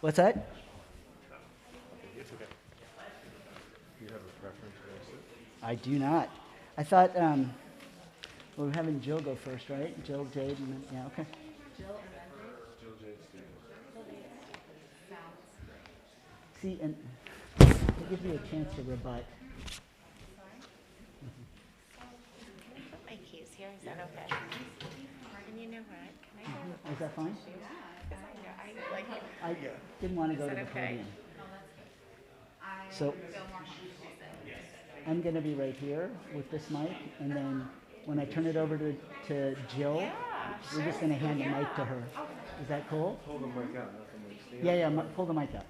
What's that? It's okay. Do you have a preference for this? I do not. I thought, well, we're having Jill go first, right? Jill, Jade, and then, yeah, okay. Jill, Jade, Steve. See, and it gives me a chance to rebut. Can I put my keys here? Is that okay? And you know what? Can I go? Is that fine? I I didn't want to go to the that okay? podium. So I'm going to be right here with this mic, and then when I turn it over to Jill, we're just going to hand the mic to her. Is that cool? Hold the mic out, not the mic stand. Yeah, pull the mic out.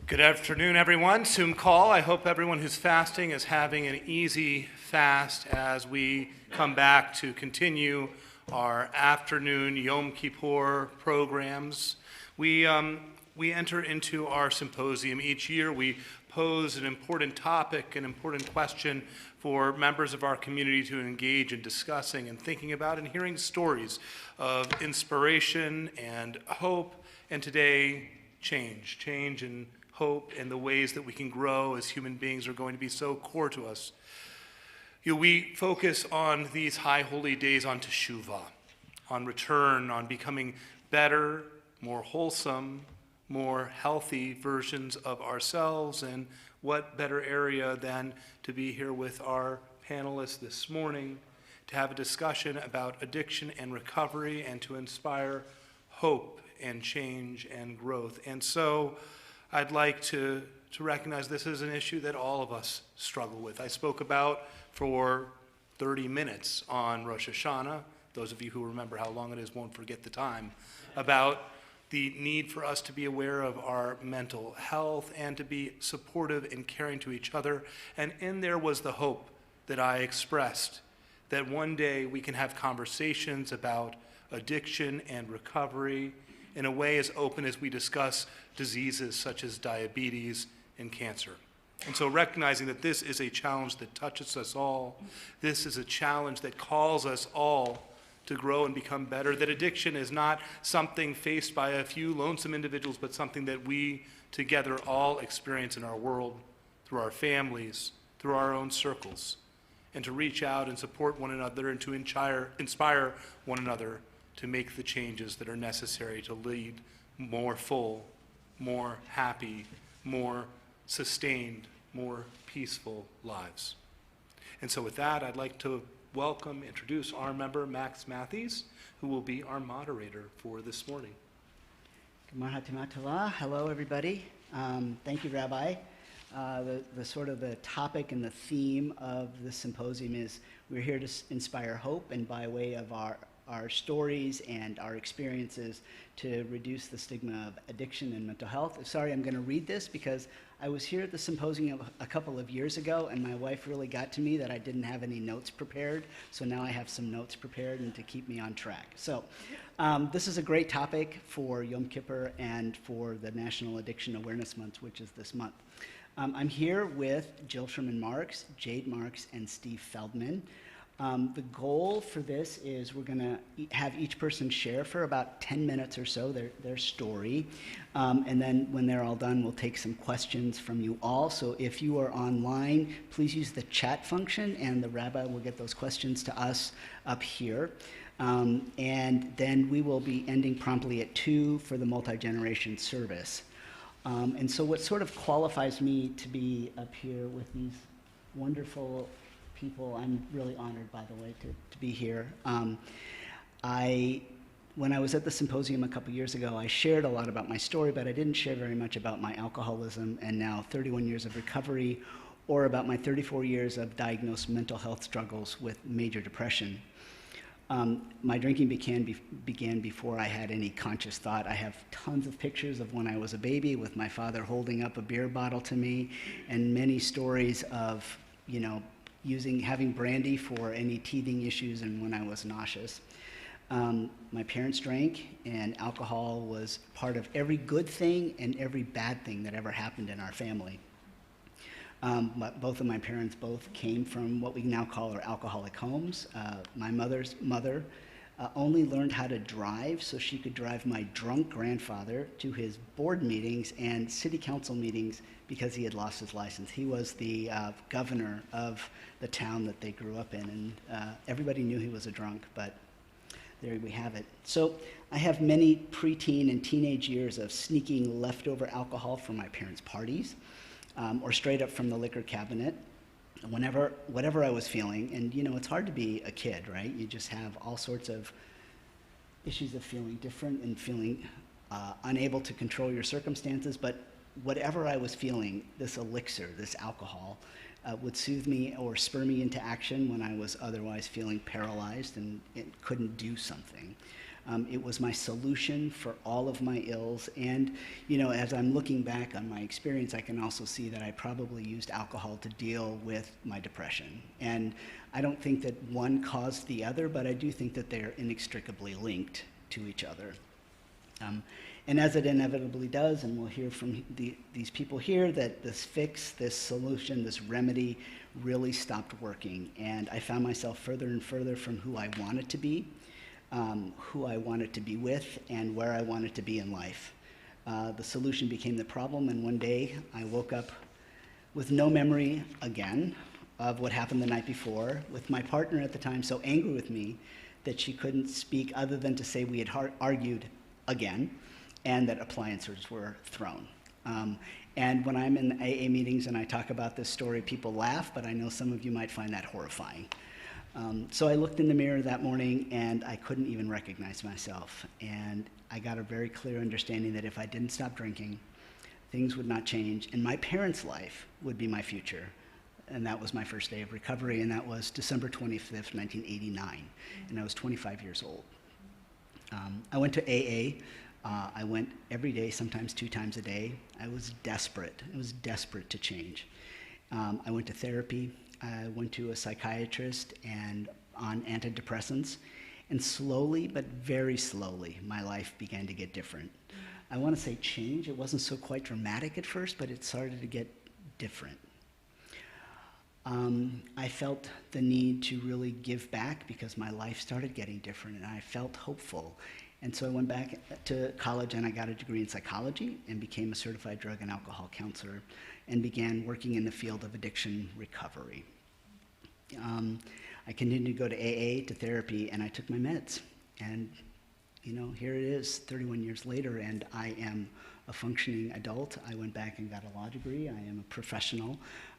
Good afternoon, everyone. Sum Call. I hope everyone who's fasting is having an easy fast as we come back to continue our afternoon Yom Kippur programs. We enter into our symposium. Each year we pose an important topic, an important question for members of our community to engage in discussing and thinking about and hearing stories of inspiration and hope, and today change and hope and the ways that we can grow as human beings are going to be so core to us. We focus on these high holy days on teshuvah, on return, on becoming better, more wholesome, more healthy versions of ourselves, and what better area than to be here with our panelists this morning to have a discussion about addiction and recovery and to inspire hope and change and growth. And so I'd like to recognize this is an issue that all of us struggle with. I spoke about for 30 minutes on Rosh Hashanah. Those of you who remember how long it is won't forget the time, about the need for us to be aware of our mental health and to be supportive and caring to each other. And in there was the hope that I expressed that one day we can have conversations about addiction and recovery in a way as open as we discuss diseases such as diabetes and cancer. And so recognizing that this is a challenge that touches us all, this is a challenge that calls us all to grow and become better, that addiction is not something faced by a few lonesome individuals, but something that we together all experience in our world, through our families, through our own circles, and to reach out and support one another and to inspire one another to make the changes that are necessary to lead more full, more happy, more sustained, more peaceful lives. And so with that, I'd like to introduce our member, Max Matthies, who will be our moderator for this morning. Hello, everybody. Thank you, Rabbi. The topic and the theme of this symposium is we're here to inspire hope, and by way of our stories and our experiences to reduce the stigma of addiction and mental health. Sorry, I'm going to read this because I was here at the symposium a couple of years ago, and my wife really got to me that I didn't have any notes prepared, so now I have some notes prepared and to keep me on track. So this is a great topic for Yom Kippur and for the National Addiction Awareness Month, which is this month. I'm here with Jill Sherman-Marx, Jade Marx, and Steve Feldman. The goal for this is we're going to have each person share for about 10 minutes or so their story. And then when they're all done, we'll take some questions from you all. So if you are online, please use the chat function, and the rabbi will get those questions to us up here. And then we will be ending promptly at 2 for the multi-generation service. And so what sort of qualifies me to be up here with these wonderful people, I'm really honored, by the way, to be here. When I was at the symposium a couple years ago, I shared a lot about my story, but I didn't share very much about my alcoholism and now 31 years of recovery, or about my 34 years of diagnosed mental health struggles with major depression. My drinking began before I had any conscious thought. I have tons of pictures of when I was a baby with my father holding up a beer bottle to me, and many stories of, having brandy for any teething issues and when I was nauseous. My parents drank, and alcohol was part of every good thing and every bad thing that ever happened in our family. Both of my parents came from what we now call our alcoholic homes. My mother's mother only learned how to drive so she could drive my drunk grandfather to his board meetings and city council meetings because he had lost his license. He was the governor of the town that they grew up in, and everybody knew he was a drunk, but there we have it. So I have many preteen and teenage years of sneaking leftover alcohol from my parents' parties, or straight up from the liquor cabinet, whatever I was feeling. And you know, it's hard to be a kid, right? You just have all sorts of issues of feeling different and feeling unable to control your circumstances. But whatever I was feeling, this elixir, this alcohol, would soothe me or spur me into action when I was otherwise feeling paralyzed and couldn't do something. It was my solution for all of my ills. And, you know, as I'm looking back on my experience, I can also see that I probably used alcohol to deal with my depression. And I don't think that one caused the other, but I do think that they're inextricably linked to each other. And as it inevitably does, and we'll hear from these people here, that this fix, this solution, this remedy really stopped working. And I found myself further and further from who I wanted to be, who I wanted to be with, and where I wanted to be in life. The solution became the problem, and one day I woke up with no memory again of what happened the night before, with my partner at the time so angry with me that she couldn't speak other than to say we had argued again, and that appliances were thrown. And when I'm in AA meetings and I talk about this story, people laugh, but I know some of you might find that horrifying. So I looked in the mirror that morning and I couldn't even recognize myself. And I got a very clear understanding that if I didn't stop drinking, things would not change, and my parents' life would be my future. And that was my first day of recovery, and that was December 25th, 1989, and I was 25 years old. I went to AA. I went every day, sometimes 2 times a day. I was desperate. I was desperate to change. I went to therapy. I went to a psychiatrist and on antidepressants. And slowly, but very slowly, my life began to get different. I want to say change. It wasn't so quite dramatic at first, but it started to get different. I felt the need to really give back because my life started getting different, and I felt hopeful. And so I went back to college and I got a degree in psychology and became a certified drug and alcohol counselor and began working in the field of addiction recovery. I continued to go to AA, to therapy, and I took my meds. And, you know, here it is 31 years later, and I am a functioning adult. I went back and got a law degree. I am a professional.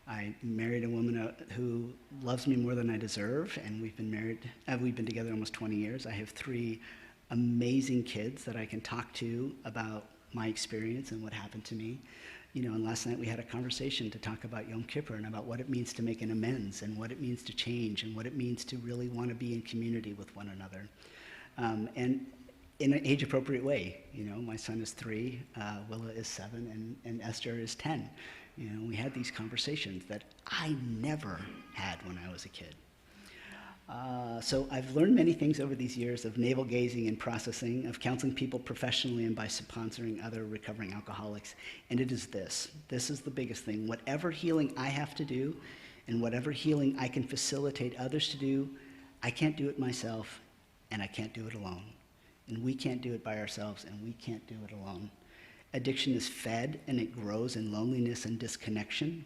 I married a woman who loves me more than I deserve, and we've been together almost 20 years. I have 3 amazing kids that I can talk to about my experience and what happened to me. You know, and last night we had a conversation to talk about Yom Kippur and about what it means to make an amends and what it means to change and what it means to really want to be in community with one another. And in an age-appropriate way. You know, my son is 3, Willa is 7, and Esther is 10. You know, we had these conversations that I never had when I was a kid. So I've learned many things over these years of navel-gazing and processing, of counseling people professionally and by sponsoring other recovering alcoholics. And it is this. This is the biggest thing. Whatever healing I have to do and whatever healing I can facilitate others to do, I can't do it myself and I can't do it alone. And we can't do it by ourselves and we can't do it alone. Addiction is fed and it grows in loneliness and disconnection.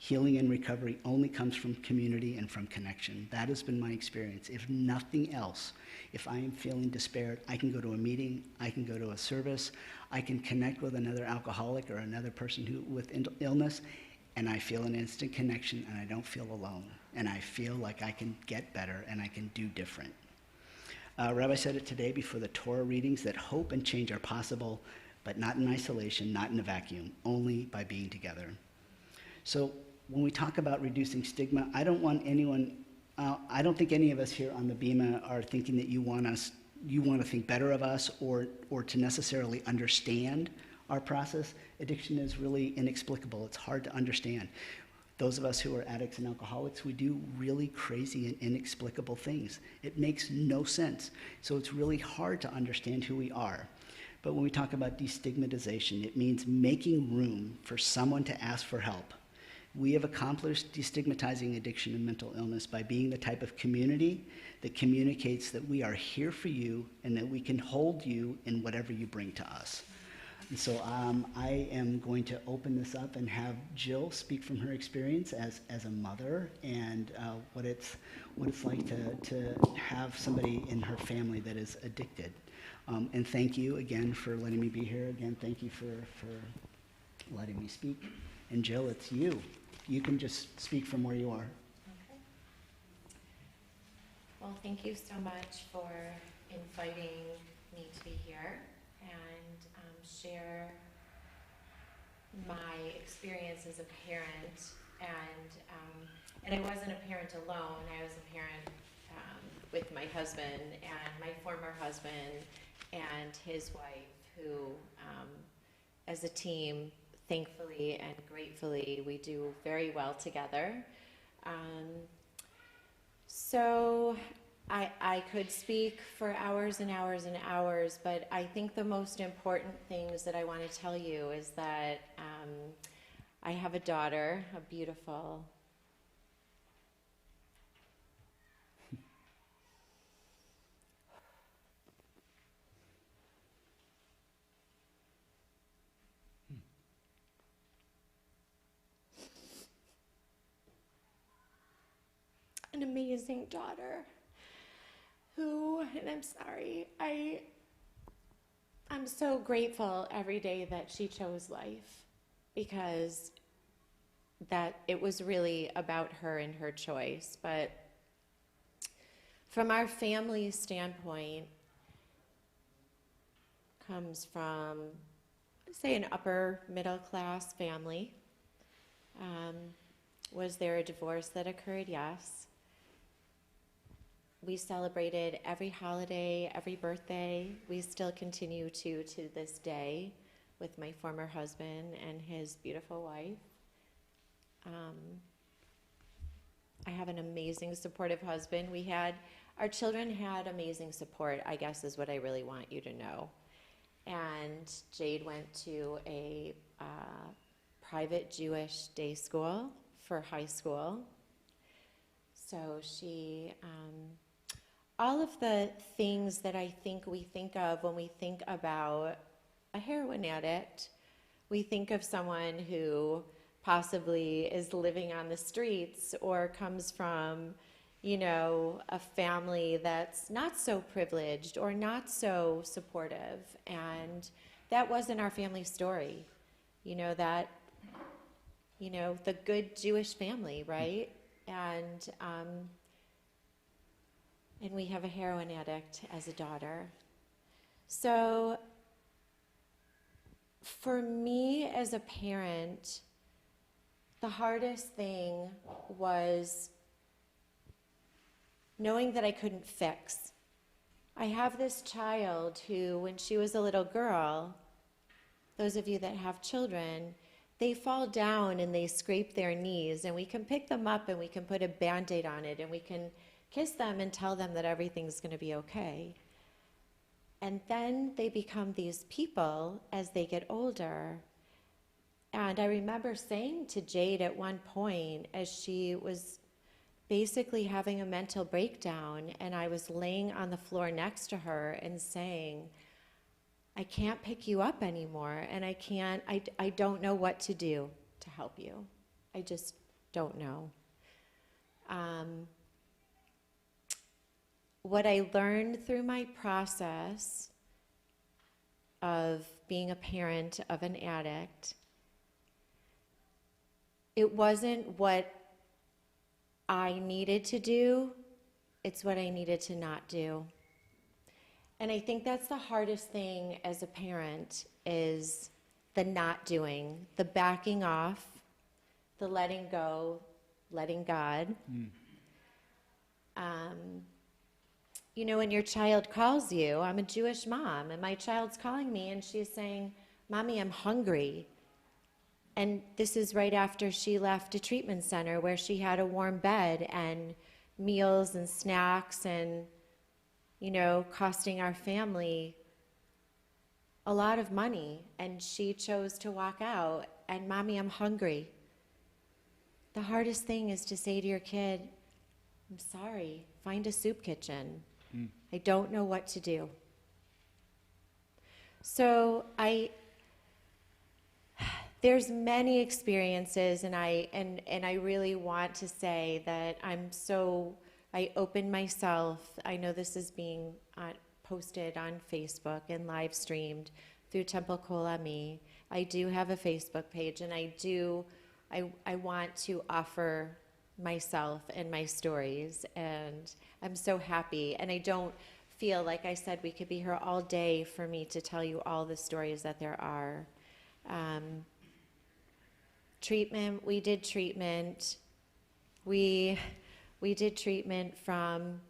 Healing and recovery only comes from community and from connection. That has been my experience. If nothing else, if I am feeling despaired, I can go to a meeting, I can go to a service, I can connect with another alcoholic or another person with illness, and I feel an instant connection and I don't feel alone. And I feel like I can get better and I can do different. Rabbi said it today before the Torah readings that hope and change are possible, but not in isolation, not in a vacuum, only by being together. So when we talk about reducing stigma, I don't think any of us here on the Bima are thinking that you want to think better of us or to necessarily understand our process. Addiction is really inexplicable. It's hard to understand. Those of us who are addicts and alcoholics, we do really crazy and inexplicable things. It makes no sense. So it's really hard to understand who we are. But when we talk about destigmatization, it means making room for someone to ask for help. We have accomplished destigmatizing addiction and mental illness by being the type of community that communicates that we are here for you and that we can hold you in whatever you bring to us. And so I am going to open this up and have Jill speak from her experience as a mother and what it's like to have somebody in her family that is addicted. And thank you again for letting me be here. Again, thank you for letting me speak. And Jill, it's you. You can just speak from where you are. Okay. Well, thank you so much for inviting me to be here and share my experience as a parent. And I wasn't a parent alone. I was a parent with my husband and my former husband and his wife, who, as a team, thankfully and gratefully, we do very well together. So I could speak for hours and hours and hours, but I think the most important things that I want to tell you is that I have a daughter, a beautiful, an amazing daughter who, and I'm sorry, I'm so grateful every day that she chose life, because that it was really about her and her choice. But from our family standpoint, comes from, say, an upper middle class family. Was there a divorce that occurred? Yes. We celebrated every holiday, every birthday. We still continue to this day, with my former husband and his beautiful wife. I have an amazing, supportive husband. Our children had amazing support, I guess, is what I really want you to know. And Jade went to a private Jewish day school for high school. So she, all of the things that I think we think of when we think about a heroin addict, we think of someone who possibly is living on the streets or comes from, a family that's not so privileged or not so supportive. And that wasn't our family story. The good Jewish family, right? And we have a heroin addict as a daughter. So for me as a parent, the hardest thing was knowing that I couldn't fix. I have this child who, when she was a little girl, those of you that have children, they fall down and they scrape their knees, and we can pick them up and we can put a Band-Aid on it and we can kiss them and tell them that everything's going to be okay. And then they become these people as they get older. And I remember saying to Jade at one point, as she was basically having a mental breakdown, and I was laying on the floor next to her and saying, I can't pick you up anymore, and I don't know what to do to help you. I just don't know. What I learned through my process of being a parent of an addict, it wasn't what I needed to do, it's what I needed to not do. And I think that's the hardest thing as a parent, is the not doing, the backing off, the letting go, letting God. When your child calls you, I'm a Jewish mom, and my child's calling me and she's saying, Mommy, I'm hungry. And this is right after she left a treatment center where she had a warm bed and meals and snacks and, costing our family a lot of money. And she chose to walk out, and Mommy, I'm hungry. The hardest thing is to say to your kid, I'm sorry, find a soup kitchen. I don't know what to do. So there's many experiences, and I really want to say that I opened myself. I know this is being posted on Facebook and live streamed through Temple Kol Ami. I do have a Facebook page, and I want to offer myself and my stories, and I'm so happy. And I don't feel, like I said, we could be here all day for me to tell you all the stories that there are. Treatment, we did treatment. We did treatment from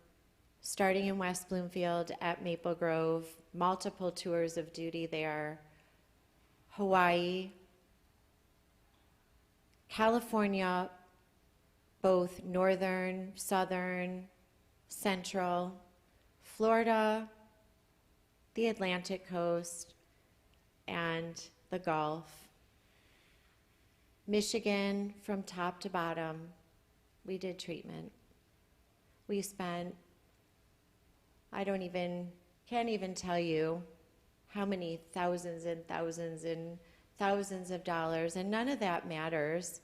starting in West Bloomfield at Maple Grove, multiple tours of duty there, Hawaii, California, both northern, southern, central, Florida, the Atlantic coast, and the Gulf. Michigan, from top to bottom, we did treatment. We spent, can't even tell you how many thousands and thousands and thousands of dollars, and none of that matters,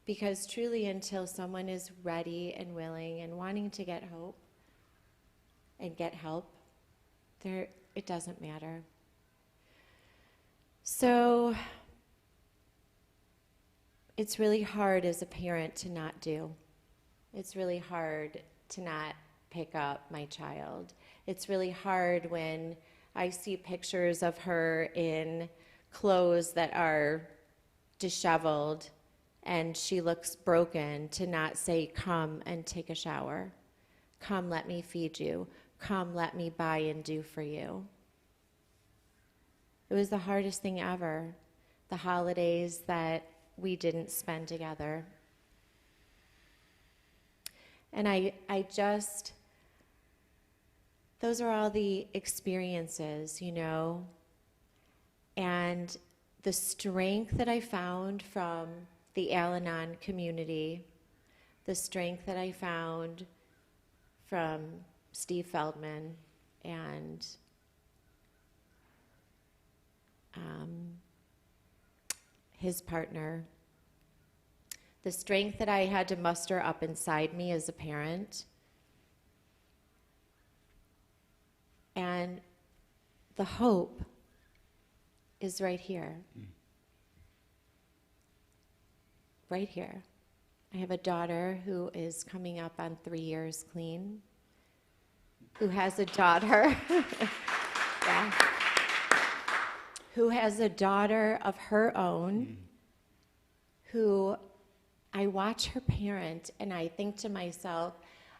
because truly until someone is ready and willing and wanting to get hope and get help, it doesn't matter. So it's really hard as a parent to not do. It's really hard to not pick up my child. It's really hard when I see pictures of her in clothes that are disheveled and she looks broken, to not say, come and take a shower. Come, let me feed you. Come, let me buy and do for you. It was the hardest thing ever, the holidays that we didn't spend together. And those are all the experiences, and the strength that I found from the Al-Anon community, the strength that I found from Steve Feldman and his partner, the strength that I had to muster up inside me as a parent, and the hope is right here. Right here. I have a daughter who is coming up on 3 years clean, who has a daughter, yeah, who has a daughter of her own, who I watch her parent, and I think to myself,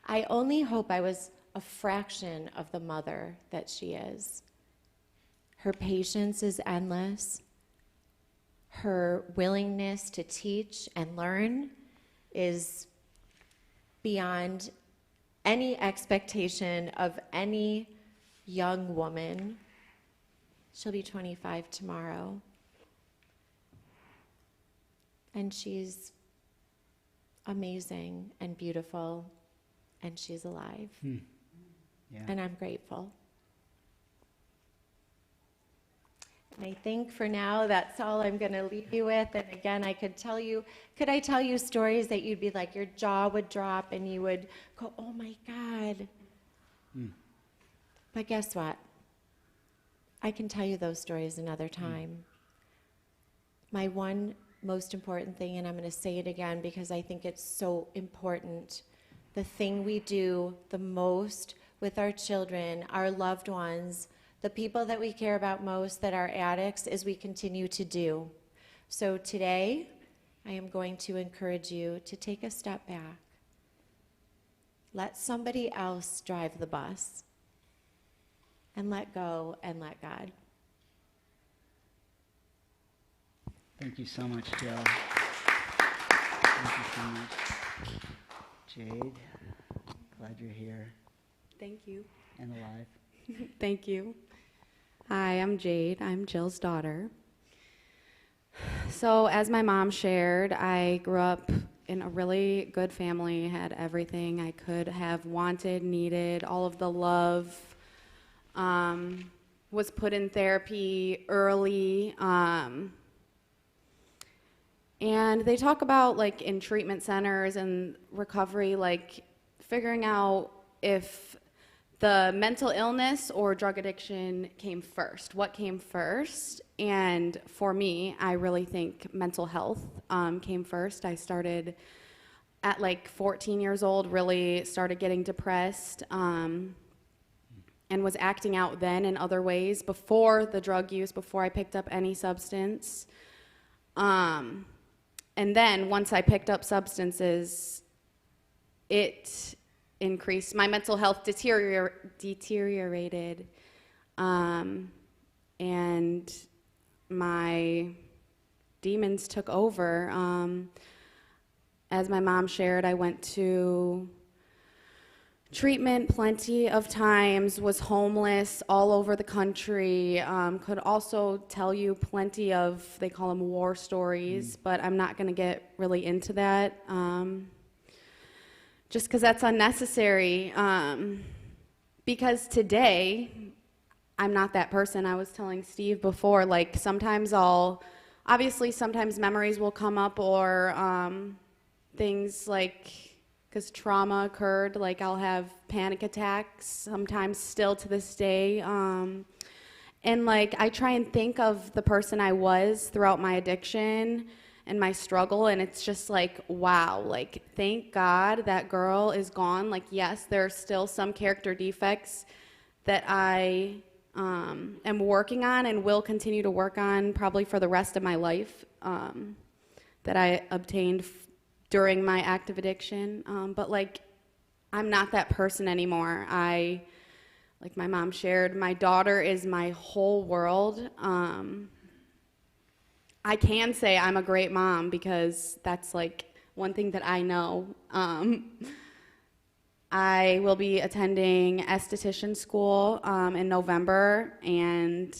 I only hope I was a fraction of the mother that she is. Her patience is endless. Her willingness to teach and learn is beyond any expectation of any young woman. She'll be 25 tomorrow. And she's amazing and beautiful, and she's alive. Yeah. And I'm grateful. And I think for now, that's all I'm going to leave you with. And again, could I tell you stories that you'd be like, your jaw would drop and you would go, oh my God. But guess what? I can tell you those stories another time. My one most important thing, and I'm going to say it again because I think it's so important, the thing we do the most with our children, our loved ones, the people that we care about most that are addicts, is we continue to do. So today, I am going to encourage you to take a step back. Let somebody else drive the bus, and let go and let God. Thank you so much, Jill. Thank you so much. Jade, glad you're here Thank you. and alive. Thank you. Hi, I'm Jade. I'm Jill's daughter. So as my mom shared, I grew up in a really good family, had everything I could have wanted, needed, all of the love, was put in therapy early, and they talk about, like, in treatment centers and recovery, like, figuring out if the mental illness or drug addiction came first. What came first? And for me, I really think mental health came first. I started at like 14 years old, really started getting depressed, and was acting out then in other ways before the drug use, before I picked up any substance. And then once I picked up substances, it increased. My mental health deteriorated, and my demons took over. As my mom shared, I went to treatment plenty of times, was homeless all over the country, could also tell you plenty of, they call them war stories, but I'm not going to get really into that. Just because that's unnecessary, because today, I'm not that person. I was telling Steve before, like, sometimes obviously sometimes memories will come up, or things like, because trauma occurred, like I'll have panic attacks, sometimes still to this day, and like I try and think of the person I was throughout my addiction and my struggle, and it's just like, wow, like, thank God that girl is gone. Like, yes, there are still some character defects that I am working on and will continue to work on probably for the rest of my life, that I obtained during my active addiction. But like, I'm not that person anymore. Like my mom shared, my daughter is my whole world. I can say I'm a great mom because that's like one thing that I know. I will be attending esthetician school in November, and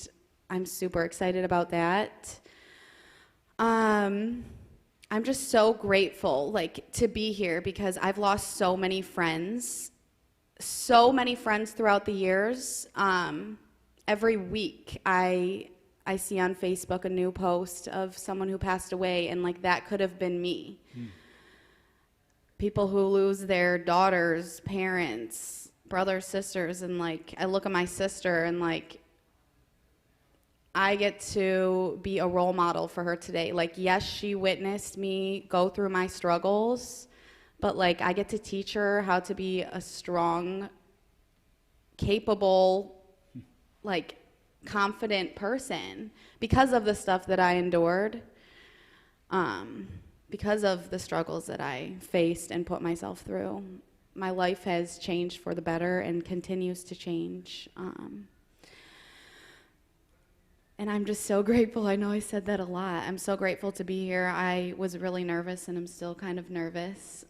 I'm super excited about that. I'm just so grateful, like, to be here because I've lost so many friends throughout the years. Every week I see on Facebook a new post of someone who passed away, and like that could have been me. People who lose their daughters, parents, brothers, sisters, and like I look at my sister and like I get to be a role model for her today. Like, yes, she witnessed me go through my struggles, but like I get to teach her how to be a strong, capable, like confident person because of the stuff that I endured, because of the struggles that I faced and put myself through. My life has changed for the better and continues to change. And I'm just so grateful. I know I said that a lot. I'm so grateful to be here. I was really nervous, and I'm still kind of nervous.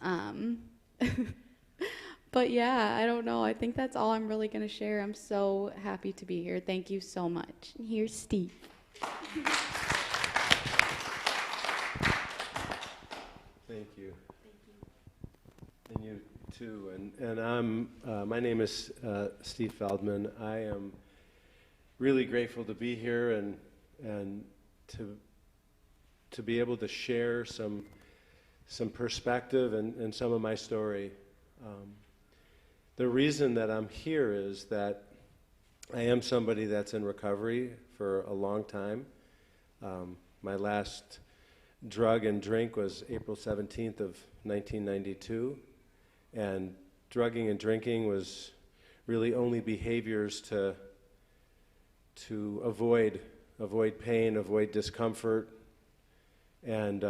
But yeah, I don't know. I think that's all I'm really going to share. I'm so happy to be here. Thank you so much. Here's Steve. Thank you. And you too. And I'm. My name is Steve Feldman. I am really grateful to be here and to be able to share some perspective and some of my story. The reason that I'm here is that I am somebody that's in recovery for a long time. My last drug and drink was April 17th of 1992, and drugging and drinking was really only behaviors to avoid pain, avoid discomfort, and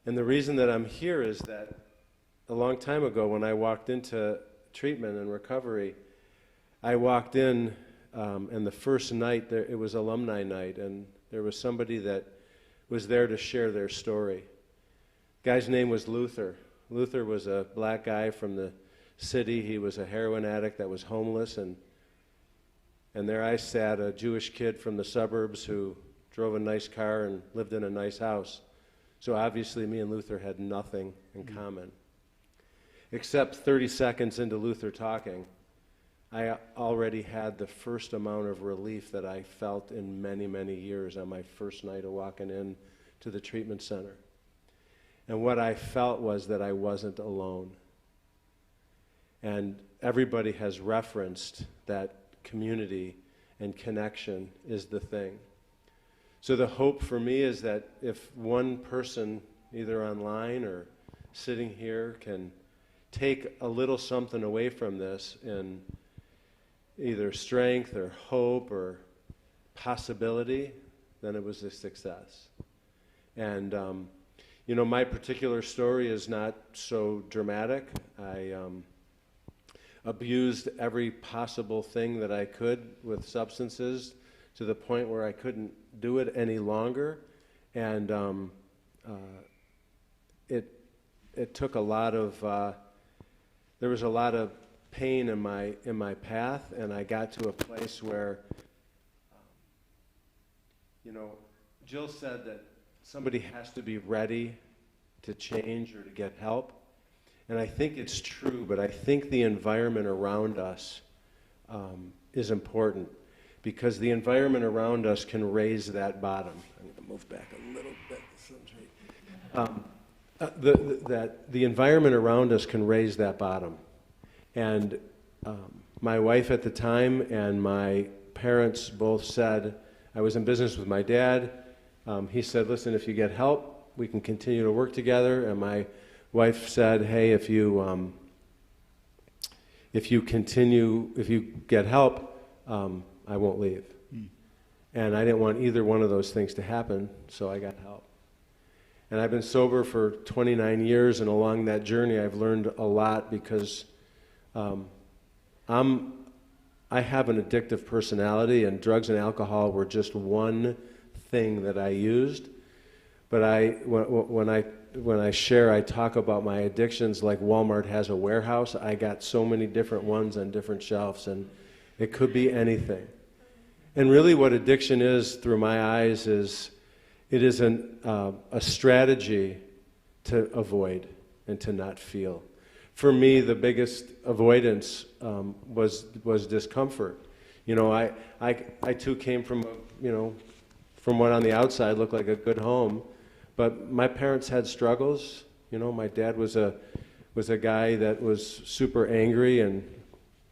the reason that I'm here is that a long time ago when I walked into treatment and recovery, I walked in and the first night, it was alumni night, and there was somebody that was there to share their story. The guy's name was Luther. Luther was a black guy from the city. He was a heroin addict that was homeless, and there I sat, a Jewish kid from the suburbs who drove a nice car, and lived in a nice house. So obviously me and Luther had nothing in common. Except 30 seconds into Luther talking, I already had the first amount of relief that I felt in many, many years on my first night of walking in to the treatment center. And what I felt was that I wasn't alone. And everybody has referenced that community and connection is the thing. So the hope for me is that if one person, either online or sitting here, can take a little something away from this in either strength or hope or possibility, then it was a success. And, you know, my particular story is not so dramatic. I abused every possible thing that I could with substances to the point where I couldn't do it any longer. And it took a lot of, there was a lot of pain in my path, and I got to a place where, you know, Jill said that somebody has to be ready to change or to get help. And I think it's true, but I think the environment around us is important, because the environment around us can raise that bottom. I'm going to move back a little bit. The environment around us can raise that bottom. And my wife at the time and my parents both said, I was in business with my dad. He said, listen, if you get help, we can continue to work together. And my wife said, hey, if you get help, I won't leave. And I didn't want either one of those things to happen, so I got help. And I've been sober for 29 years, and along that journey I've learned a lot, because I have an addictive personality, and drugs and alcohol were just one thing that I used. But when I share, I talk about my addictions like Walmart has a warehouse. I got so many different ones on different shelves, and it could be anything. And really what addiction is, through my eyes, is it is a strategy to avoid and to not feel. For me, the biggest avoidance was discomfort. You know, I too came from, from what on the outside looked like a good home, but my parents had struggles. You know, my dad was a guy that was super angry and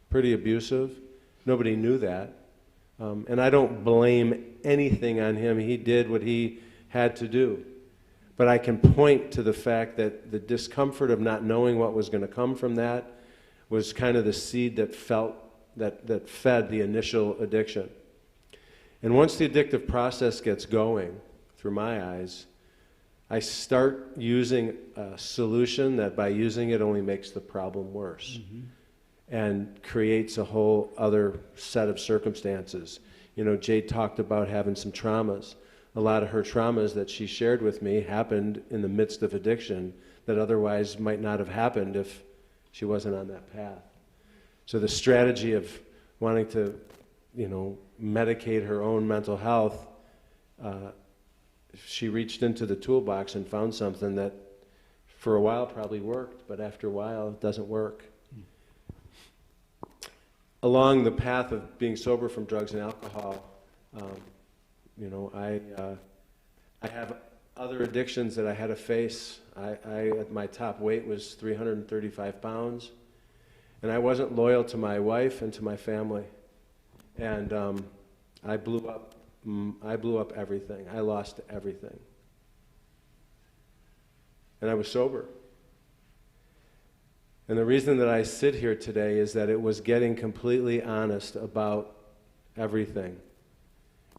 pretty abusive. Nobody knew that. And I don't blame anything on him. He did what he had to do. But I can point to the fact that the discomfort of not knowing what was going to come from that was kind of the seed that fed the initial addiction. And once the addictive process gets going, through my eyes, I start using a solution that by using it only makes the problem worse. Mm-hmm. And creates a whole other set of circumstances. You know, Jade talked about having some traumas. A lot of her traumas that she shared with me happened in the midst of addiction that otherwise might not have happened if she wasn't on that path. So the strategy of wanting to, medicate her own mental health, she reached into the toolbox and found something that for a while probably worked, but after a while it doesn't work. Along the path of being sober from drugs and alcohol, I have other addictions that I had to face. At my top weight was 335 pounds, and I wasn't loyal to my wife and to my family, and I blew up everything. I lost everything, and I was sober. And the reason that I sit here today is that it was getting completely honest about everything.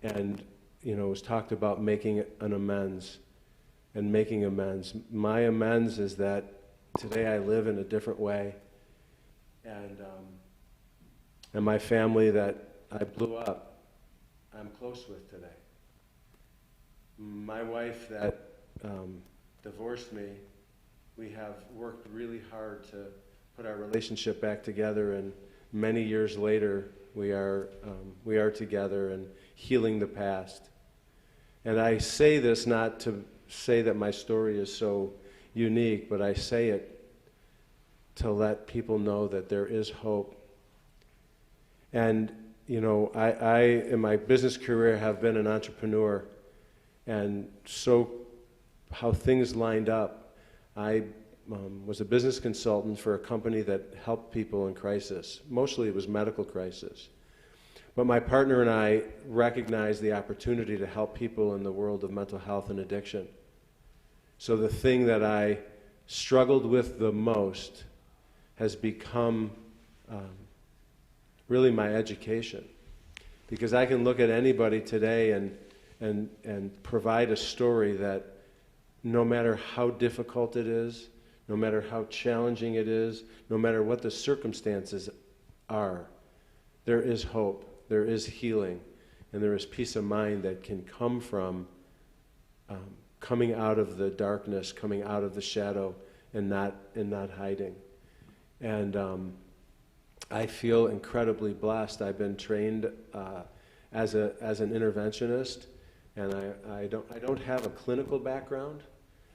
And, it was talked about making an amends and making amends. My amends is that today I live in a different way. And my family that I blew up, I'm close with today. My wife that divorced me, we have worked really hard to put our relationship back together, and many years later, we are together and healing the past. And I say this not to say that my story is so unique, but I say it to let people know that there is hope. And, you know, I in my business career have been an entrepreneur, and so how things lined up, I was a business consultant for a company that helped people in crisis. Mostly it was medical crisis. But my partner and I recognized the opportunity to help people in the world of mental health and addiction. So the thing that I struggled with the most has become really my education. Because I can look at anybody today and provide a story that no matter how difficult it is, no matter how challenging it is, no matter what the circumstances are, there is hope, there is healing, and there is peace of mind that can come from coming out of the darkness, coming out of the shadow, and not hiding. And I feel incredibly blessed. I've been trained as an interventionist, and I don't have a clinical background.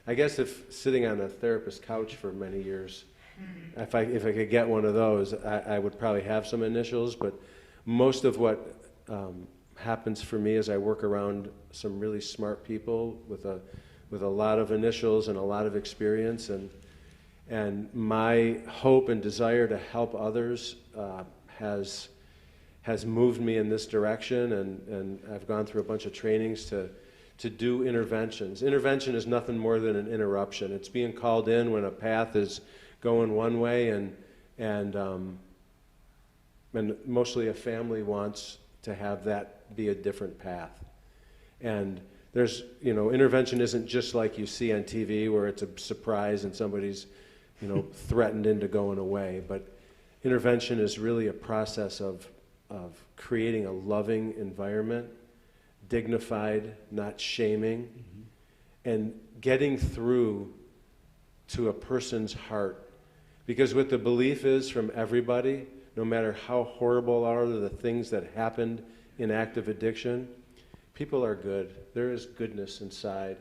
I guess if sitting on a therapist's couch for many years, if I could get one of those, I would probably have some initials. But most of what happens for me is I work around some really smart people with a lot of initials and a lot of experience, and my hope and desire to help others has moved me in this direction, and I've gone through a bunch of trainings to do interventions. Intervention is nothing more than an interruption. It's being called in when a path is going one way, and mostly a family wants to have that be a different path. And there's, you know, intervention isn't just like you see on TV where it's a surprise and somebody's, you know, threatened into going away. But intervention is really a process of creating a loving environment, dignified, not shaming, and getting through to a person's heart. Because what the belief is from everybody, no matter how horrible are the things that happened in active addiction, people are good. There is goodness inside.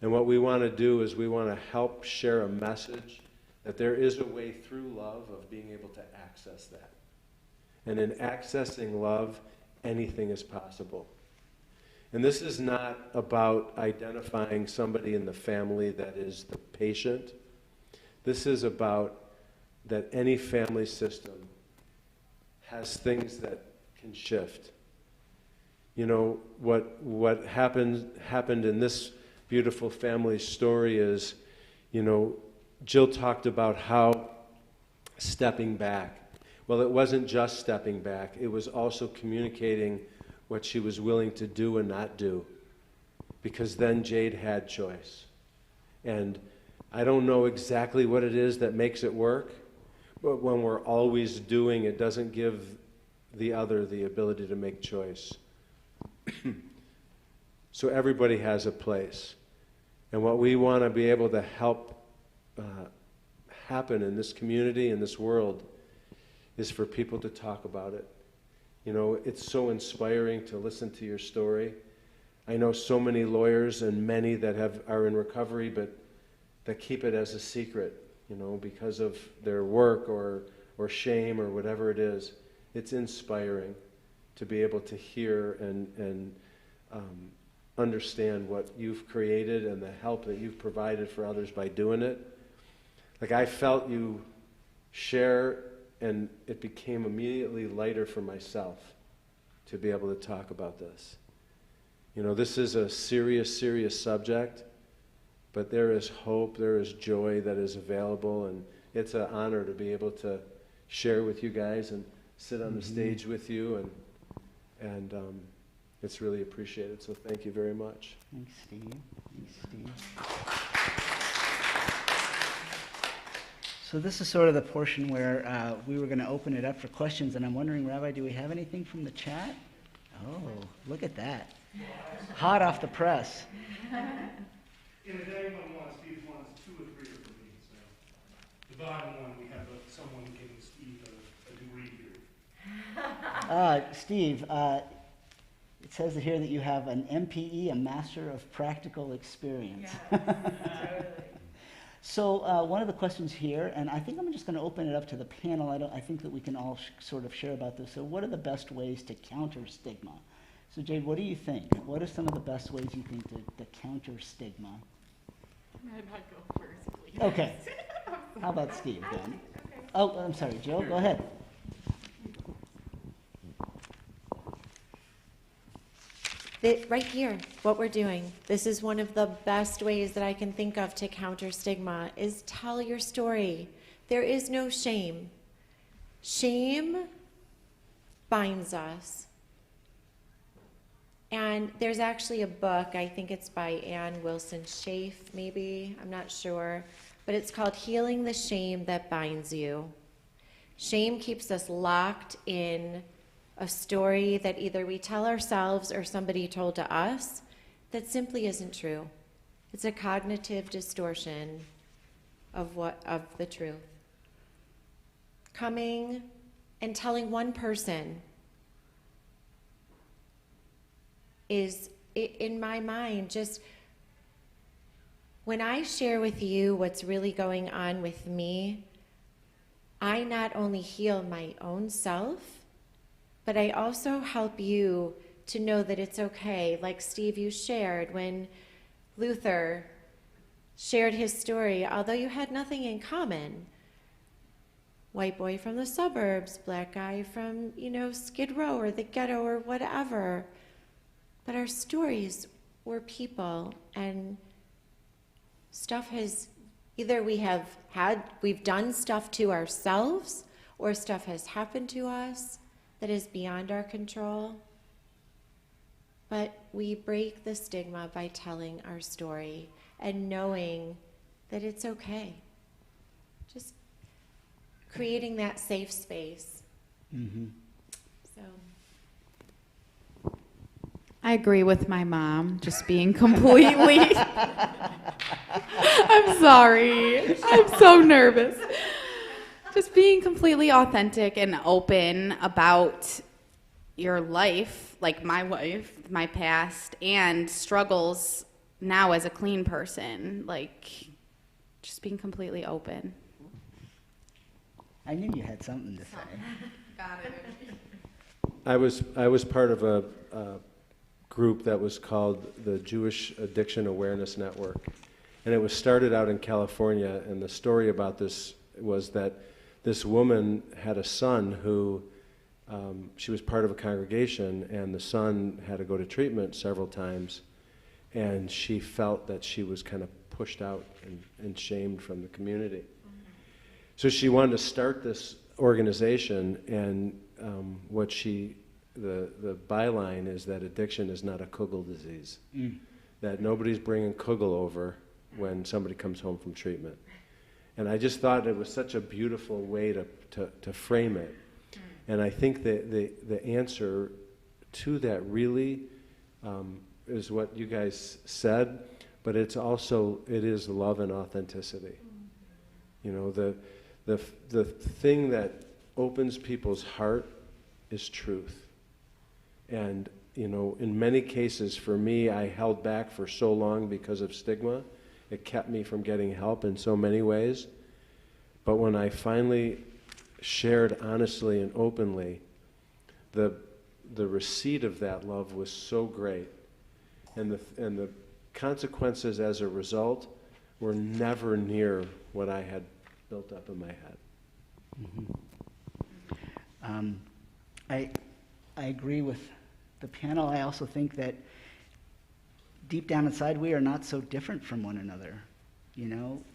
And what we want to do is we want to help share a message that there is a way through love of being able to access that. And in accessing love, anything is possible. And this is not about identifying somebody in the family that is the patient. This is about that any family system has things that can shift. You know, what happened in this beautiful family story is, you know, Jill talked about how stepping back. Well, it wasn't just stepping back. It was also communicating what she was willing to do and not do. Because then Jade had choice. And I don't know exactly what it is that makes it work, but when we're always doing, it doesn't give the other the ability to make choice. So everybody has a place. And what we want to be able to help happen in this community, in this world, is for people to talk about it. You know, it's so inspiring to listen to your story. I know so many lawyers and many that are in recovery, but that keep it as a secret, you know, because of their work or shame or whatever it is. It's inspiring to be able to hear and understand what you've created and the help that you've provided for others by doing it. Like, I felt you share, and it became immediately lighter for myself to be able to talk about this. You know, this is a serious, serious subject, but there is hope, there is joy that is available, and it's an honor to be able to share with you guys and sit on the stage with you, and it's really appreciated, so thank you very much. Thanks, Steve. Thanks, Steve. So this is sort of the portion where we were going to open it up for questions, and I'm wondering, Rabbi, do we have anything from the chat? Oh, look at that. Hot off the press. If anyone wants, Steve wants 2 or 3 of me. So the bottom one, we have someone giving Steve a degree here. Steve, It says here that you have an MPE, a Master of Practical Experience. So one of the questions here, and I think I'm just going to open it up to the panel. I think that we can all sort of share about this. So what are the best ways to counter stigma? So Jade, what do you think? What are some of the best ways you think to counter stigma? I'd go first, please. Okay. How about Steve then? Okay. Oh, I'm sorry, Jill, go ahead. Right here, what we're doing, this is one of the best ways that I can think of to counter stigma, is tell your story. There is no shame. Shame binds us. And there's actually a book, I think it's by Ann Wilson Schaaf, maybe, I'm not sure, but it's called Healing the Shame That Binds You. Shame keeps us locked in a story that either we tell ourselves or somebody told to us that simply isn't true. It's a cognitive distortion of the truth. Coming and telling one person is, in my mind, just when I share with you what's really going on with me, I not only heal my own self, but I also help you to know that it's okay. Like Steve, you shared when Luther shared his story, although you had nothing in common. White boy from the suburbs, black guy from, Skid Row or the ghetto or whatever. But our stories were people, and stuff has, either we've done stuff to ourselves, or stuff has happened to us that is beyond our control. But we break the stigma by telling our story and knowing that it's okay. Just creating that safe space. Mm-hmm. So. I agree with my mom, just being completely. I'm sorry. I'm so nervous. Just being completely authentic and open about your life, like my life, my past, and struggles now as a clean person. Like, just being completely open. I knew you had something to say. Got it. I was part of a group that was called the Jewish Addiction Awareness Network, and it was started out in California. And the story about this was that this woman had a son who she was part of a congregation, and the son had to go to treatment several times, and she felt that she was kind of pushed out and shamed from the community. So she wanted to start this organization, and the byline is that addiction is not a kugel disease, that nobody's bringing kugel over when somebody comes home from treatment. And I just thought it was such a beautiful way to frame it. And I think the answer to that really is what you guys said, but it is love and authenticity. The thing that opens people's heart is truth. And, in many cases, for me, I held back for so long because of stigma. It kept me from getting help in so many ways. But when I finally shared honestly and openly, the receipt of that love was so great. And the consequences as a result were never near what I had built up in my head. Mm-hmm. I agree with the panel. I also think that deep down inside, we are not so different from one another.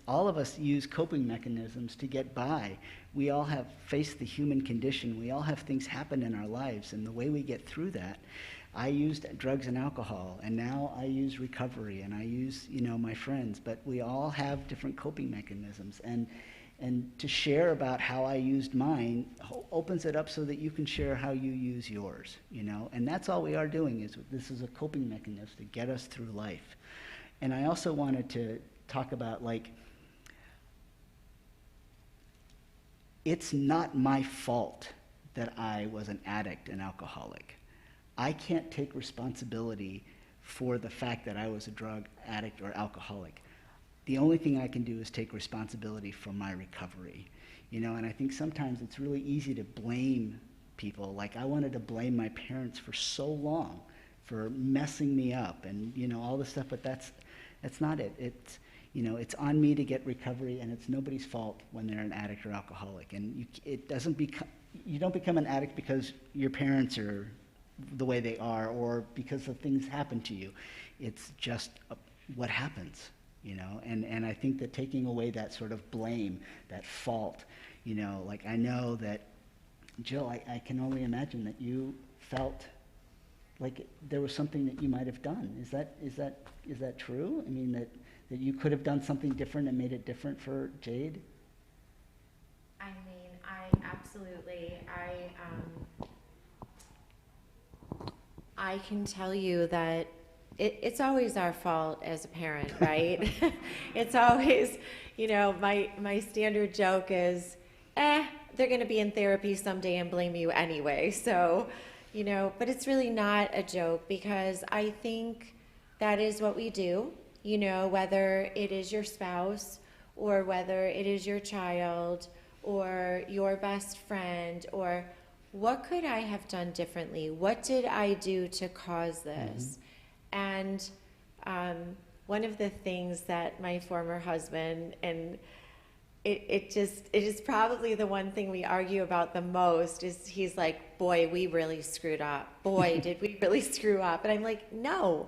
All of us use coping mechanisms to get by. We all have faced the human condition. We all have things happen in our lives, and the way we get through that, I used drugs and alcohol, and now I use recovery, and I use, my friends, but we all have different coping mechanisms, and to share about how I used mine opens it up so that you can share how you use yours, and that's all we are doing. This is a coping mechanism to get us through life. And I also wanted to talk about, it's not my fault that I was an addict and alcoholic. I can't take responsibility for the fact that I was a drug addict or alcoholic. The only thing I can do is take responsibility for my recovery. And I think sometimes it's really easy to blame people. Like, I wanted to blame my parents for so long for messing me up and, all this stuff, but that's not it. It's on me to get recovery, and it's nobody's fault when they're an addict or alcoholic. And you don't become an addict because your parents are the way they are or because of things happen to you. It's just what happens, and I think that taking away that sort of blame, that fault, like, I know that, Jill, I can only imagine that you felt like there was something that you might have done. Is that true? I mean, that you could have done something different and made it different for Jade? I mean, I can tell you that it's always our fault as a parent, right? It's always, my standard joke is, they're going to be in therapy someday and blame you anyway. So, but it's really not a joke, because I think that is what we do, whether it is your spouse or whether it is your child or your best friend, or what could I have done differently? What did I do to cause this? And one of the things that my former husband, and it is probably the one thing we argue about the most, is he's like, boy, we really screwed up. Boy, did we really screw up. And I'm like, no,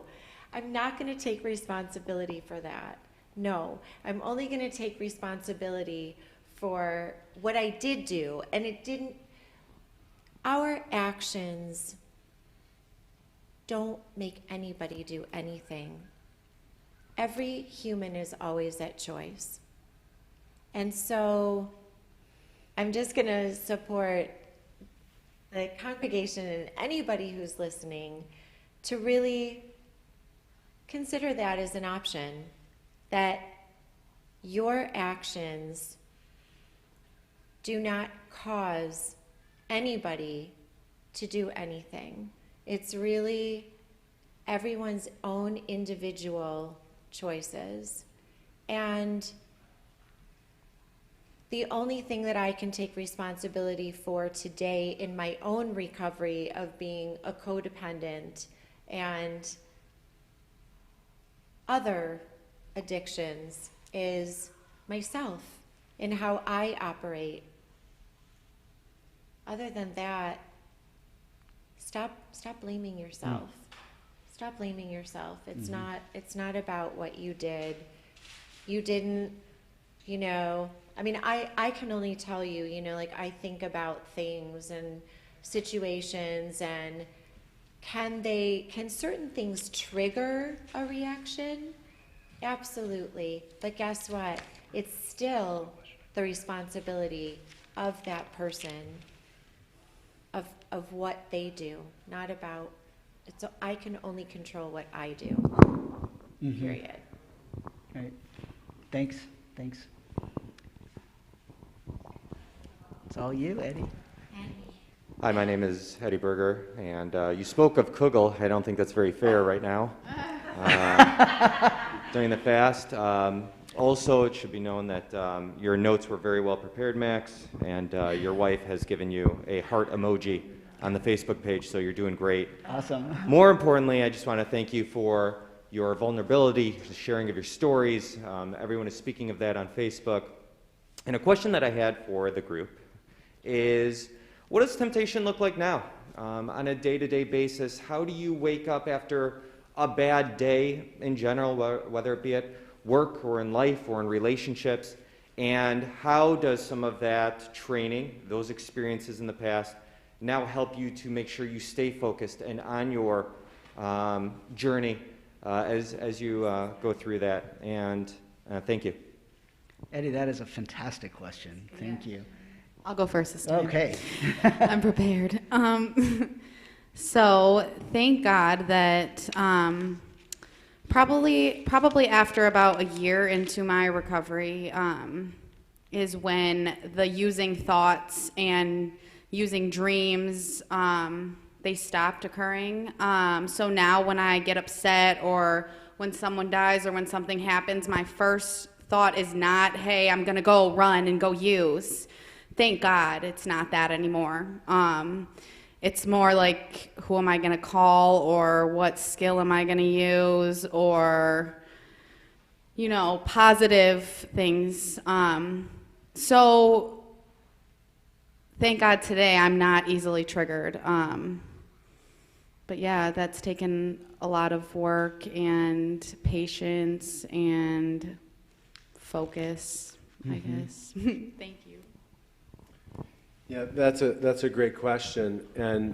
I'm not going to take responsibility for that. No, I'm only going to take responsibility for what I did do. And our actions don't make anybody do anything. Every human is always at choice. And so I'm just going to support the congregation and anybody who's listening to really consider that as an option, that your actions do not cause anybody to do anything. It's really everyone's own individual choices. And the only thing that I can take responsibility for today in my own recovery of being a codependent and other addictions is myself and how I operate. Other than that, stop blaming yourself. Stop blaming yourself. It's not about what you did. You didn't, I mean, I can only tell you, like, I think about things and situations, and can certain things trigger a reaction? Absolutely. But guess what? It's still the responsibility of that person, of what they do, not about, I can only control what I do, period. Right. Thanks. It's all you, Eddie. Hi, my name is Eddie Berger, and you spoke of Kugel. I don't think that's very fair right now during the fast. Also, it should be known that your notes were very well prepared, Max, and your wife has given you a heart emoji on the Facebook page, so you're doing great. Awesome. More importantly, I just want to thank you for your vulnerability, the sharing of your stories. Everyone is speaking of that on Facebook. And a question that I had for the group is, what does temptation look like now? On a day-to-day basis, how do you wake up after a bad day in general, whether it be at work or in life or in relationships? And how does some of that training, those experiences in the past, now help you to make sure you stay focused and on your journey as you go through that? And thank you. Eddie, that is a fantastic question. Thank you. I'll go first this time. Okay. I'm prepared. So thank God that probably after about a year into my recovery is when the using thoughts and using dreams they stopped occurring. So now when I get upset or when someone dies or when something happens, my first thought is not, hey, I'm going to go run and go use. Thank God it's not that anymore. It's more like, who am I going to call, or what skill am I going to use, or, you know, positive things. So thank God today I'm not easily triggered. But yeah, that's taken a lot of work and patience and focus, I guess. Thank you. Yeah, that's a great question, and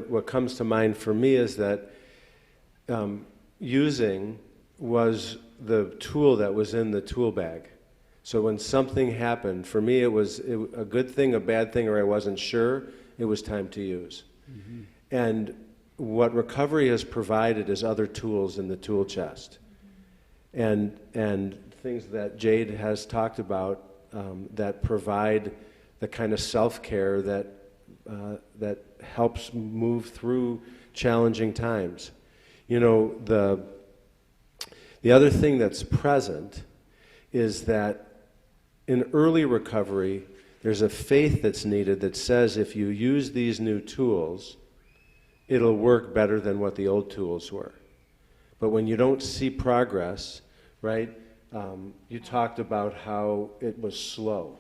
what comes to mind for me is that using was the tool that was in the tool bag. So when something happened, for me it was a good thing, a bad thing, or I wasn't sure, it was time to use. Mm-hmm. And what recovery has provided is other tools in the tool chest, and things that Jade has talked about that provide the kind of self-care that helps move through challenging times. You know, the other thing that's present is that in early recovery, there's a faith that's needed that says if you use these new tools, it'll work better than what the old tools were. But when you don't see progress, right, you talked about how it was slow.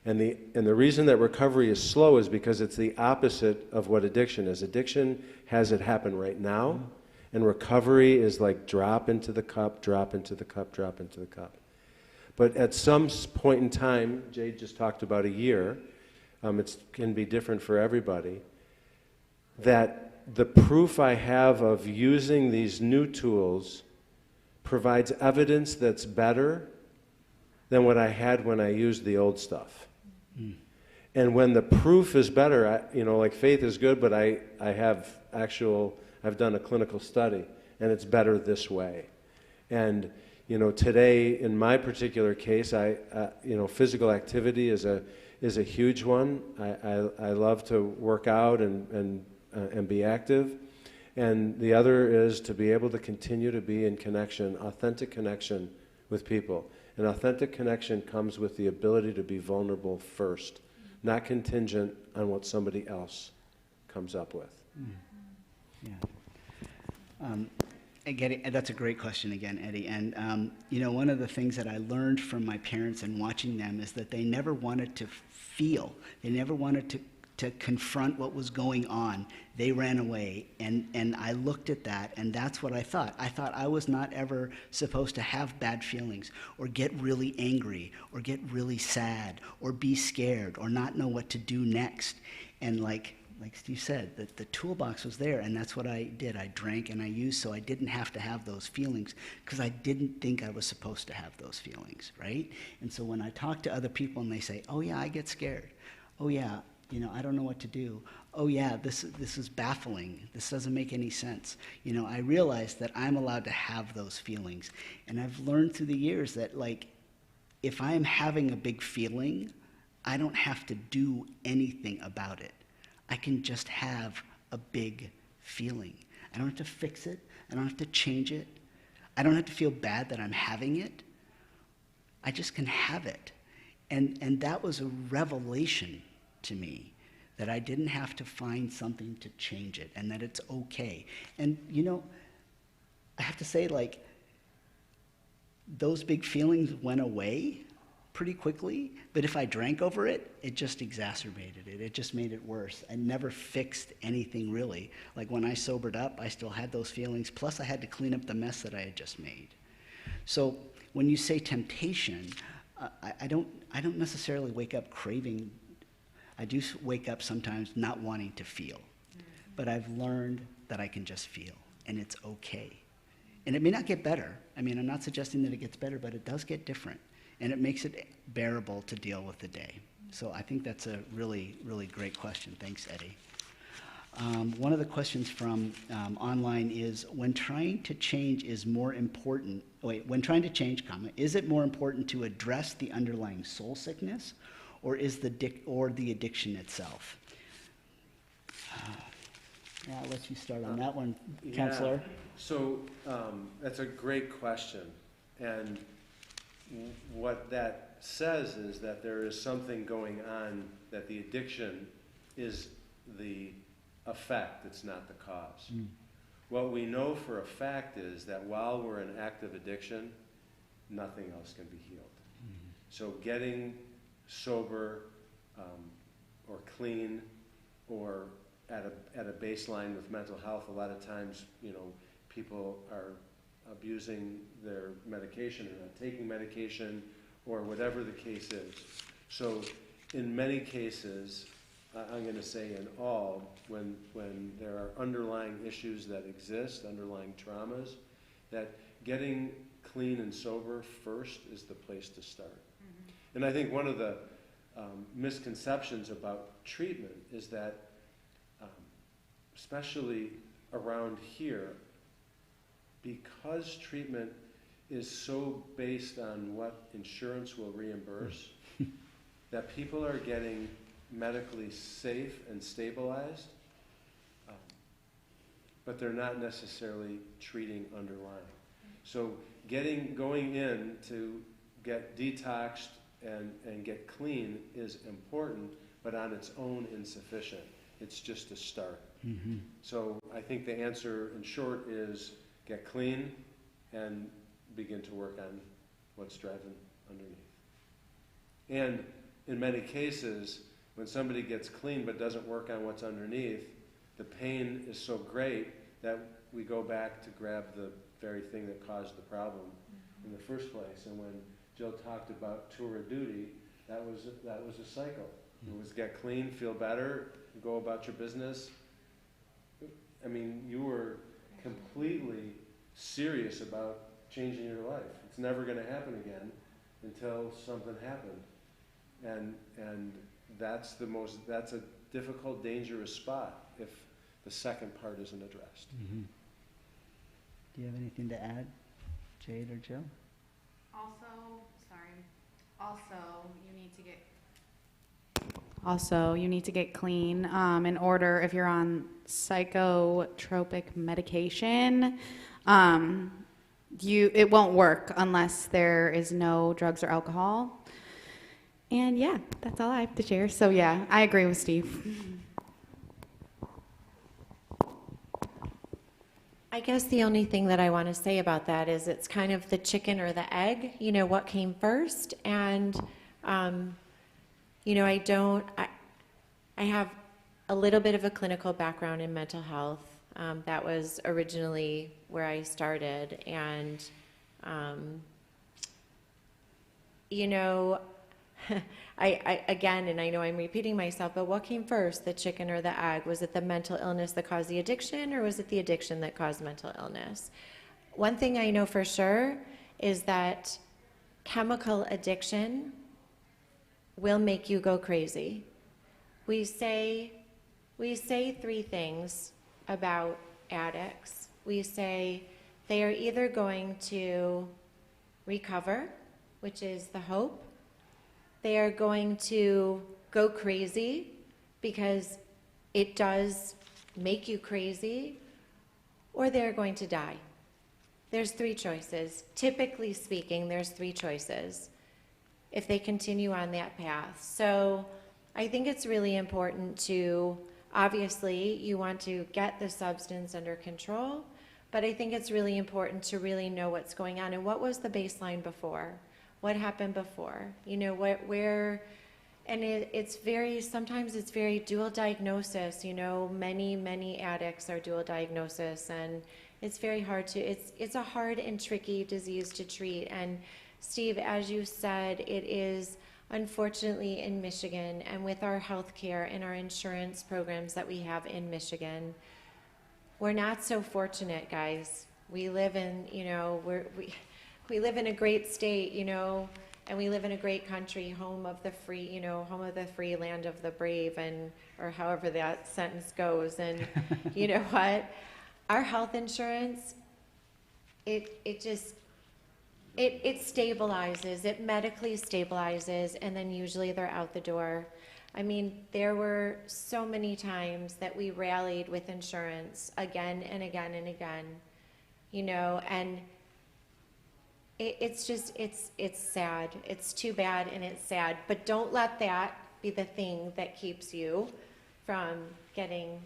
And the reason that recovery is slow is because it's the opposite of what addiction is. Addiction has it happen right now, and recovery is like drop into the cup, drop into the cup, drop into the cup. But at some point in time, Jade just talked about a year, it can be different for everybody, that the proof I have of using these new tools provides evidence that's better than what I had when I used the old stuff. Mm. And when the proof is better, like faith is good, but I've done a clinical study, and it's better this way. And today, in my particular case, physical activity is a huge one. I love to work out and be active. And the other is to be able to continue to be in connection, authentic connection with people. And authentic connection comes with the ability to be vulnerable first, not contingent on what somebody else comes up with. Yeah. That's a great question again, Eddie. And one of the things that I learned from my parents and watching them is that they never wanted to feel. They never wanted to confront what was going on. They ran away, and I looked at that, and that's what I thought. I thought I was not ever supposed to have bad feelings, or get really angry, or get really sad, or be scared, or not know what to do next. And like Steve said, the toolbox was there, and that's what I did. I drank and I used so I didn't have to have those feelings, because I didn't think I was supposed to have those feelings, right? And so when I talk to other people and they say, oh yeah, I get scared. Oh yeah, I don't know what to do. Oh yeah, this is baffling. This doesn't make any sense. I realize that I'm allowed to have those feelings. And I've learned through the years that, if I am having a big feeling, I don't have to do anything about it. I can just have a big feeling. I don't have to fix it. I don't have to change it. I don't have to feel bad that I'm having it. I just can have it. And that was a revelation to me, that I didn't have to find something to change it, and that it's okay. And I have to say, those big feelings went away pretty quickly, but if I drank over it, it just exacerbated it. It just made it worse. I never fixed anything really. Like when I sobered up, I still had those feelings, plus I had to clean up the mess that I had just made. So when you say temptation, I don't necessarily wake up craving. I do wake up sometimes not wanting to feel, but I've learned that I can just feel, and it's okay. And it may not get better. I mean, I'm not suggesting that it gets better, but it does get different, and it makes it bearable to deal with the day. So I think that's a really, really great question. Thanks, Eddie. One of the questions from online is, when trying to change is more important, when trying to change, is it more important to address the underlying soul sickness, or the addiction itself? Yeah, I'll let you start on that one, Counselor. Yeah. So that's a great question. And what that says is that there is something going on, that the addiction is the effect, it's not the cause. Mm. What we know for a fact is that while we're in active addiction, nothing else can be healed. Mm-hmm. So getting sober or clean or at a baseline with mental health, a lot of times, people are abusing their medication or not taking medication or whatever the case is. So in many cases, I'm going to say in all, when there are underlying issues that exist, underlying traumas, that getting clean and sober first is the place to start. Mm-hmm. And I think one of the misconceptions about treatment is that, especially around here, because treatment is so based on what insurance will reimburse, that people are getting medically safe and stabilized, but they're not necessarily treating underlying. So going in to get detoxed and get clean is important, but on its own insufficient. It's just a start. Mm-hmm. So I think the answer in short is get clean and begin to work on what's driving underneath. And in many cases, when somebody gets clean but doesn't work on what's underneath, the pain is so great that we go back to grab the very thing that caused the problem in the first place. And when Jill talked about tour of duty, that was a cycle. It was get clean, feel better, go about your business. I mean, you were completely serious about changing your life. It's never going to happen again until something happened. And that's a difficult, dangerous spot if the second part isn't addressed. Mm-hmm. Do you have anything to add, Jade or Jill? Also, you need to get clean in order, if you're on psychotropic medication, it won't work unless there is no drugs or alcohol. And yeah, that's all I have to share. So yeah, I agree with Steve. I guess the only thing that I want to say about that is it's kind of the chicken or the egg, what came first. And, I have a little bit of a clinical background in mental health. That was originally where I started. And, again, and I know I'm repeating myself, but what came first, the chicken or the egg? Was it the mental illness that caused the addiction, or was it the addiction that caused mental illness? One thing I know for sure is that chemical addiction will make you go crazy. We say three things about addicts. We say they are either going to recover, which is the hope. They are going to go crazy because it does make you crazy, or they're going to die. There's three choices. Typically speaking, there's three choices if they continue on that path. So I think it's really important to, obviously, you want to get the substance under control, but I think it's really important to really know what's going on and what was the baseline before. What happened before? Sometimes it's very dual diagnosis. Many addicts are dual diagnosis, and it's very hard it's a hard and tricky disease to treat. And Steve, as you said, it is unfortunately in Michigan, and with our health care and our insurance programs that we have in Michigan, we're not so fortunate, guys. We live in, we live in a great state, and we live in a great country, home of the free, land of the brave, or however that sentence goes. And you know what? Our health insurance, it stabilizes, it medically stabilizes, and then usually they're out the door. I mean, there were so many times that we rallied with insurance again and again and again, you know, and it's just, it's sad. It's too bad and it's sad. But don't let that be the thing that keeps you from getting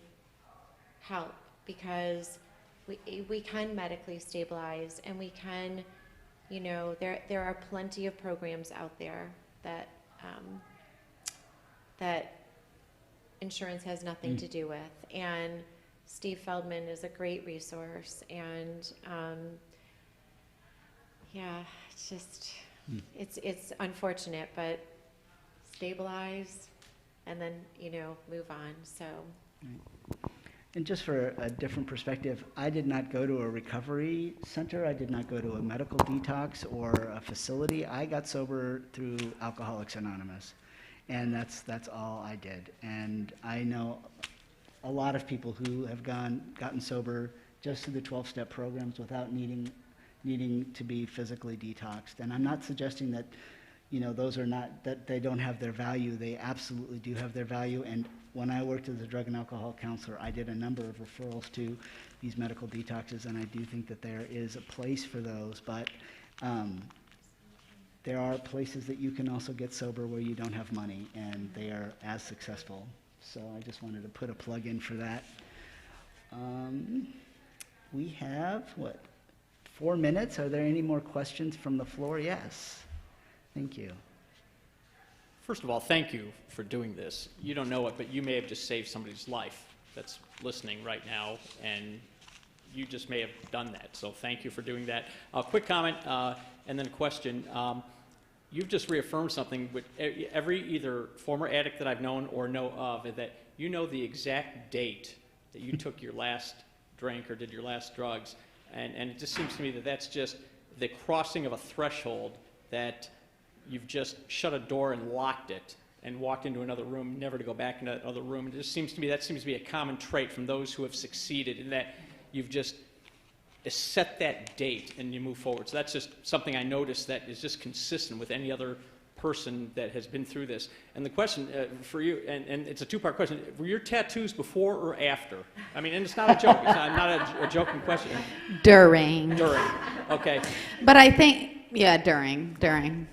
help, because we can medically stabilize, and we can, you know, there are plenty of programs out there that that insurance has nothing to do with. And Steve Feldman is a great resource. And yeah, it's just, it's unfortunate, but stabilize and then, you know, move on. So. And just for a different perspective, I did not go to a recovery center. I did not go to a medical detox or a facility. I got sober through Alcoholics Anonymous. And that's all I did. And I know a lot of people who have gotten sober just through the 12-step programs without needing to be physically detoxed. And I'm not suggesting that, you know, those are not, that they don't have their value. They absolutely do have their value. And when I worked as a drug and alcohol counselor, I did a number of referrals to these medical detoxes, and I do think that there is a place for those. But there are places that you can also get sober where you don't have money, and they are as successful. So I just wanted to put a plug in for that. We have, 4 minutes? Are there any more questions from the floor? Yes. Thank you. First of all, thank you for doing this. You don't know it, but you may have just saved somebody's life that's listening right now, and you just may have done that. So thank you for doing that. Quick comment and then a question. You've just reaffirmed something with every either former addict that I've known or know of, that you know the exact date that you took your last drink or did your last drugs. And it just seems to me that that's just the crossing of a threshold, that you've just shut a door and locked it and walked into another room, never to go back into that other room. It just seems to me that seems to be a common trait from those who have succeeded, in that you've just set that date and you move forward. So that's just something I noticed that is just consistent with any other person that has been through this. And the question for you, and it's a two-part question, were your tattoos before or after? I mean, and it's not a joke. It's not a joking question. During. During. Okay. But I think, yeah, during.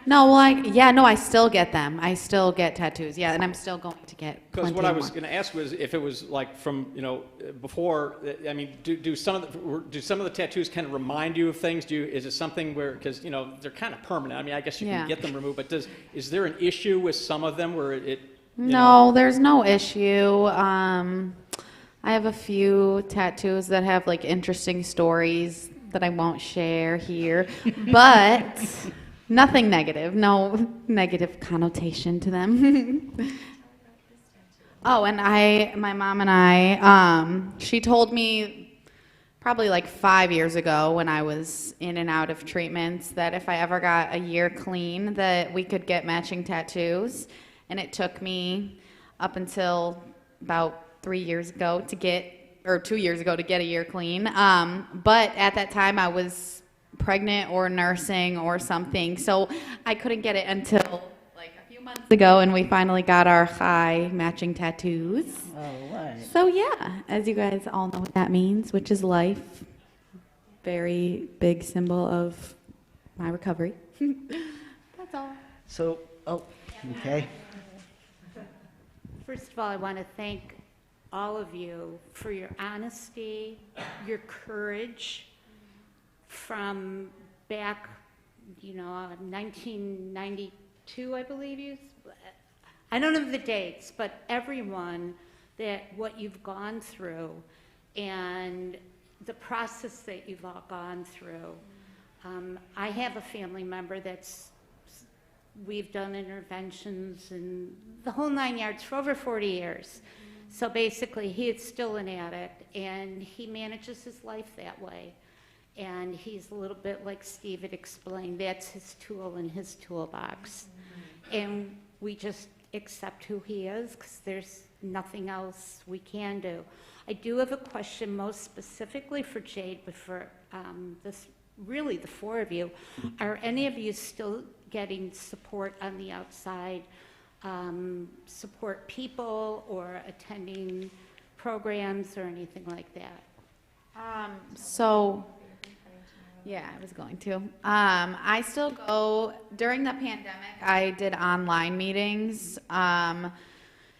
No, well, I still get them. I still get tattoos, yeah, and I'm still going to get Because plenty what I more. was going to ask was if it was like from, you know, before, I mean, do some of the tattoos kind of remind you of things? Is it something where, because, you know, they're kind of permanent. I mean, I guess you can get them removed, but is there an issue with some of them where it No, there's no issue. I have a few tattoos that have like interesting stories that I won't share here, but nothing negative, no negative connotation to them. Oh, and my mom and I, she told me probably like 5 years ago when I was in and out of treatments that if I ever got a year clean that we could get matching tattoos. And it took me up until about 3 years ago to get, or 2 years ago to get a year clean. But at that time I was pregnant or nursing or something, so I couldn't get it until like a few months ago, and we finally got our high matching tattoos. Oh, right. So yeah, as you guys all know what that means, which is life. Very big symbol of my recovery. That's all. So, okay. First of all, I want to thank all of you for your honesty, your courage from back, 1992, I believe I don't know the dates, but everyone, that what you've gone through and the process that you've all gone through. I have a family member we've done interventions and the whole 9 yards for over 40 years. So basically, he is still an addict, and he manages his life that way. And he's a little bit like Steve had explained. That's his tool in his toolbox. And we just accept who he is, because there's nothing else we can do. I do have a question most specifically for Jade, but for really the four of you. Are any of you still getting support on the outside support people or attending programs or anything like that? Yeah, I was going to. I still go, during the pandemic, I did online meetings.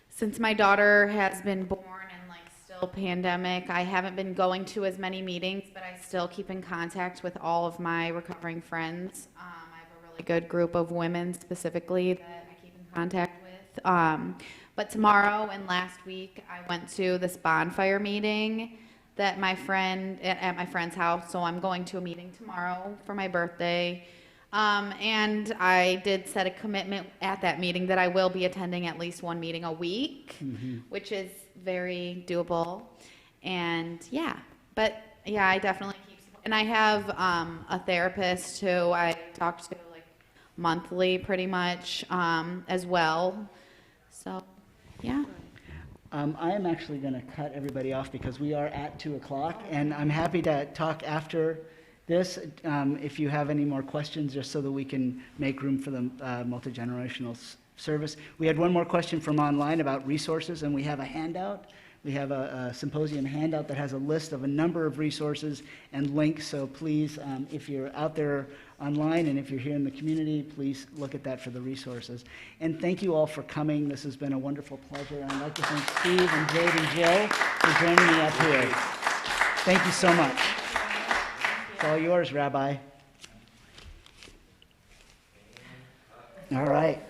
Since my daughter has been born and still pandemic, I haven't been going to as many meetings, but I still keep in contact with all of my recovering friends. I have a really good group of women specifically that I keep in contact with. But tomorrow and last week, I went to this bonfire meeting that my friend at my friend's house, so I'm going to a meeting tomorrow for my birthday. And I did set a commitment at that meeting that I will be attending at least one meeting a week, which is very doable. And I definitely keep, and I have a therapist who I talk to monthly pretty much as well. So, yeah. I am actually going to cut everybody off because we are at 2 o'clock, and I'm happy to talk after this if you have any more questions, just so that we can make room for the multi-generational service. We had one more question from online about resources, and we have a handout. We have a symposium handout that has a list of a number of resources and links, so please, if you're out there online and if you're here in the community, please look at that for the resources. And thank you all for coming. This has been a wonderful pleasure. And I'd like to thank Steve and Jade and Jill for joining me up here. Thank you so much. It's all yours, Rabbi. All right.